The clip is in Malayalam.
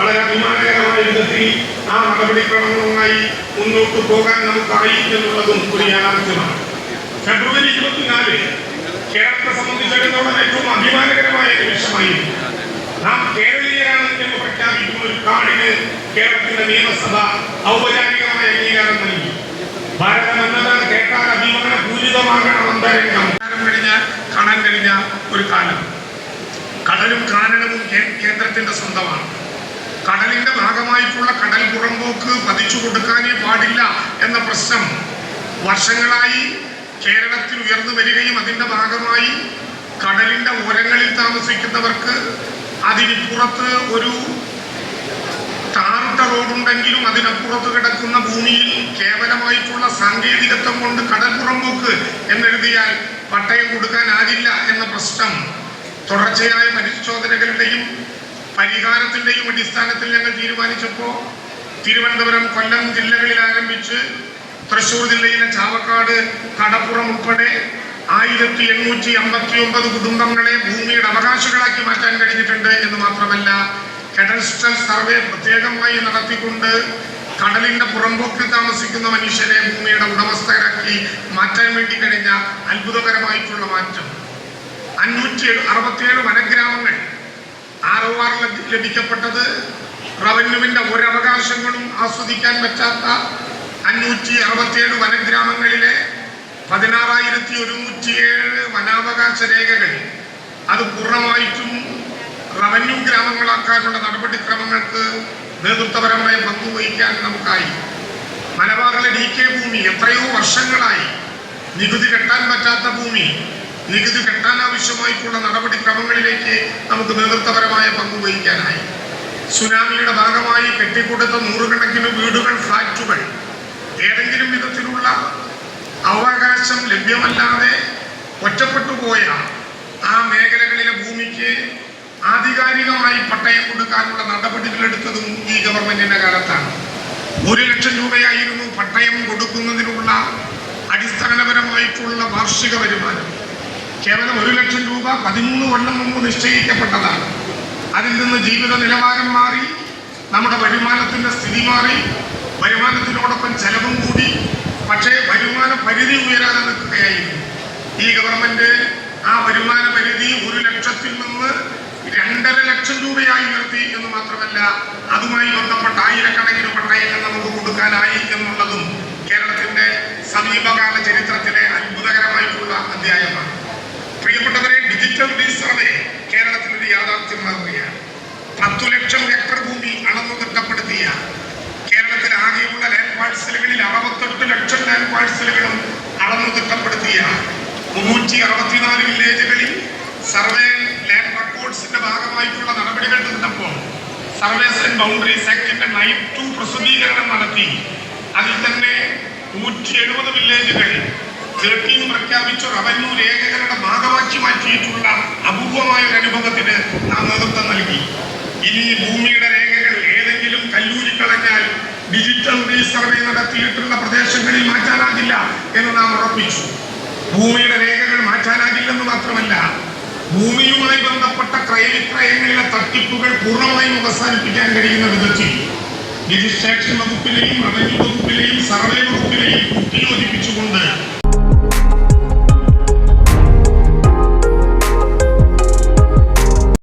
വളരെ അഭിമാനകരമായ വിധത്തിൽ ആ നടപടിക്രമങ്ങളുമായി മുന്നോട്ട് പോകാൻ നമുക്കായി എന്നുള്ളതും ഒരു യാഥാർത്ഥ്യമാണ്. ഫെബ്രുവരി 24 കേരളത്തെ സംബന്ധിച്ചിടത്തോളം ഏറ്റവും അഭിമാനകരമായ നിമിഷമായിരുന്നു. നാം കേരളീയരാണ് എന്ന് പ്രഖ്യാപിക്കുന്ന ഒരു കാർഡിന് കേരളത്തിന്റെ നിയമസഭ ഔപചാരികമായ അംഗീകാരം നൽകി. ഭാരതം എന്നത് കേട്ടാൽ അഭിമാനപൂരിതമാകണം അന്തരംഗം കാണാൻ കഴിഞ്ഞ ഒരു കാലം. കടലും കാനനവും കേന്ദ്രത്തിന്റെ സ്വന്തമാണ്. കടലിന്റെ ഭാഗമായിട്ടുള്ള കടൽ പുറമ്പോക്ക് പതിച്ചു കൊടുക്കാനേ പാടില്ല എന്ന പ്രശ്നം വർഷങ്ങളായി കേരളത്തിൽ ഉയർന്നു വരികയും അതിന്റെ ഭാഗമായി കടലിന്റെ ഓരങ്ങളിൽ താമസിക്കുന്നവർക്ക് അതിനിപ്പുറത്ത് ഒരു ടാറിട്ട റോഡുണ്ടെങ്കിലും അതിനപ്പുറത്ത് കിടക്കുന്ന ഭൂമിയിൽ കേവലമായിട്ടുള്ള സാങ്കേതികത്വം കൊണ്ട് കടൽ പുറമ്പോക്ക് എന്നെഴുതിയാൽ പട്ടയം കൊടുക്കാനാകില്ല എന്ന പ്രശ്നം തുടർച്ചയായ പരിശോധനകളുടെയും പരിഹാരത്തിന്റെയും അടിസ്ഥാനത്തിൽ ഞങ്ങൾ തീരുമാനിച്ചപ്പോൾ തിരുവനന്തപുരം, കൊല്ലം ജില്ലകളിൽ ആരംഭിച്ച് തൃശൂർ ജില്ലയിലെ ചാവക്കാട്, കടപ്പുറം ഉൾപ്പെടെ 1859 കുടുംബങ്ങളെ ഭൂമിയുടെ അവകാശികളാക്കി മാറ്റാൻ കഴിഞ്ഞിട്ടുണ്ട് എന്ന് മാത്രമല്ല, കഡസ്ട്രൽ സർവേ പ്രത്യേകമായി നടത്തിക്കൊണ്ട് കടലിന്റെ പുറമ്പോക്കിൽ താമസിക്കുന്ന മനുഷ്യരെ ഭൂമിയുടെ ഉടമസ്ഥരാക്കി മാറ്റാൻ വേണ്ടി കഴിഞ്ഞ അത്ഭുതകരമായിട്ടുള്ള മാറ്റം. 567 വനഗ്രാമങ്ങൾ ROR ലഭിക്കപ്പെട്ടത് റവന്യൂവിന്റെ ഒരവകാശങ്ങളും ആസ്വദിക്കാൻ പറ്റാത്ത 567 വനഗ്രാമങ്ങളിലെ 16,107 വനാവകാശ രേഖകൾ അത് പൂർണ്ണമായിട്ടും റവന്യൂ ഗ്രാമങ്ങളാക്കാനുള്ള നടപടിക്രമങ്ങൾക്ക് നേതൃത്വപരമായ പങ്കുവഹിക്കാൻ നമുക്കായി. മലബാറിലെ DK ഭൂമി എത്രയോ വർഷങ്ങളായി നികുതി കെട്ടാൻ പറ്റാത്ത ഭൂമി നികുതി കെട്ടാൻ ആവശ്യമായിട്ടുള്ള നടപടിക്രമങ്ങളിലേക്ക് നമുക്ക് നേതൃത്വപരമായ പങ്കുവഹിക്കാനായി. സുനാമിയുടെ ഭാഗമായി കെട്ടിക്കൊടുത്ത നൂറുകണക്കിന് വീടുകൾ, ഫ്ലാറ്റുകൾ ഏതെങ്കിലും വിധത്തിലുള്ള അവകാശം ലഭ്യമല്ലാതെ ഒറ്റപ്പെട്ടു പോയ ആ മേഖലകളിലെ ഭൂമിക്ക് ആധികാരികമായി പട്ടയം കൊടുക്കാനുള്ള നടപടികൾ എടുത്തതും ഈ ഗവൺമെന്റിന്റെ കാലത്താണ്. 1 ലക്ഷം രൂപയായിരുന്നു പട്ടയം കൊടുക്കുന്നതിനുള്ള അടിസ്ഥാനപരമായിട്ടുള്ള വാർഷിക വരുമാനം. കേവലം 1 ലക്ഷം രൂപ 13 കൊല്ലം മുമ്പ് നിശ്ചയിക്കപ്പെട്ടതാണ്. അതിൽ നിന്ന് ജീവിത നിലവാരം മാറി, നമ്മുടെ വരുമാനത്തിന്റെ സ്ഥിതി മാറി, വരുമാനത്തിനോടൊപ്പം ചെലവും കൂടി. പക്ഷേ വരുമാന പരിധി ഉയരാതെ നിൽക്കുകയായിരുന്നു. ഈ ഗവൺമെന്റ് ആ വരുമാന പരിധി 1 ലക്ഷത്തിൽ നിന്ന് 2.5 ലക്ഷം രൂപയായി ഉയർത്തി എന്ന് മാത്രമല്ല, അതുമായി ബന്ധപ്പെട്ട ആയിരക്കണക്കിന് പട്ടയങ്ങൾ നമുക്ക് കൊടുക്കാനായി എന്നുള്ളതും കേരളത്തിന്റെ സമീപകാല ചരിത്രത്തിലെ അത്ഭുതകരമായിട്ടുള്ള അധ്യായമാണ്. പ്രിയപ്പെട്ടവരെ, ഡിജിറ്റൽ സർവേ കേരളത്തിൽ ഒരു യാഥാർത്ഥ്യമാകുകയാണ്. 10 ലക്ഷം ഹെക്ടർ ഭൂമി അളന്നു തിട്ടപ്പെടുത്തിയ കേരളത്തിൽ ആകെയുള്ള ലാൻഡ് പാഴ്സലുകളിൽ 68 ലക്ഷം ലാൻഡ് പാഴ്സലുകളും അളന്നു തിട്ടപ്പെടുത്തിയ 364 വില്ലേജുകളിൽ സർവേ ലാൻഡ് റെക്കോർഡ്സിന്റെ ഭാഗമായിട്ടുള്ള നടപടികൾ എടുത്തപ്പോൾ സർവേസ് ആൻഡ് ബൗണ്ടറീസ് ആക്ടിന്റെ 9(2) പ്രസിദ്ധീകരണം നടത്തി. അതിൽ തന്നെ 170 വില്ലേജുകൾ 13 പ്രഖ്യാപിച്ച റവന്യൂ രേഖകളുടെ ഭാഗമാക്കി മാറ്റിയിട്ടുള്ള അപൂർവമായ ഒരു അനുഭവത്തിന് നാം നേതൃത്വം നൽകി. ഇനി ഭൂമിയുടെ രേഖകൾ ഏതെങ്കിലും കല്ലൂരിക്കളഞ്ഞാൽ ഡിജിറ്റൽ സർവേ നടത്തിയിട്ടുള്ള പ്രദേശങ്ങളിൽ മാറ്റാനാകില്ല എന്ന് നാം ഉറപ്പിച്ചു. ഭൂമിയുടെ രേഖകൾ മാറ്റാനാകില്ലെന്ന് മാത്രമല്ല, ഭൂമിയുമായി ബന്ധപ്പെട്ട ക്രയവിക്രയങ്ങളിലെ തട്ടിപ്പുകൾ പൂർണ്ണമായും അവസാനിപ്പിക്കാൻ കഴിയുന്ന വിധത്തിൽ രജിസ്ട്രേഷൻ വകുപ്പിലെയും റവന്യൂ വകുപ്പിലെയും സർവേ വകുപ്പിലെയും കൂട്ടിയോജിപ്പിച്ചുകൊണ്ട്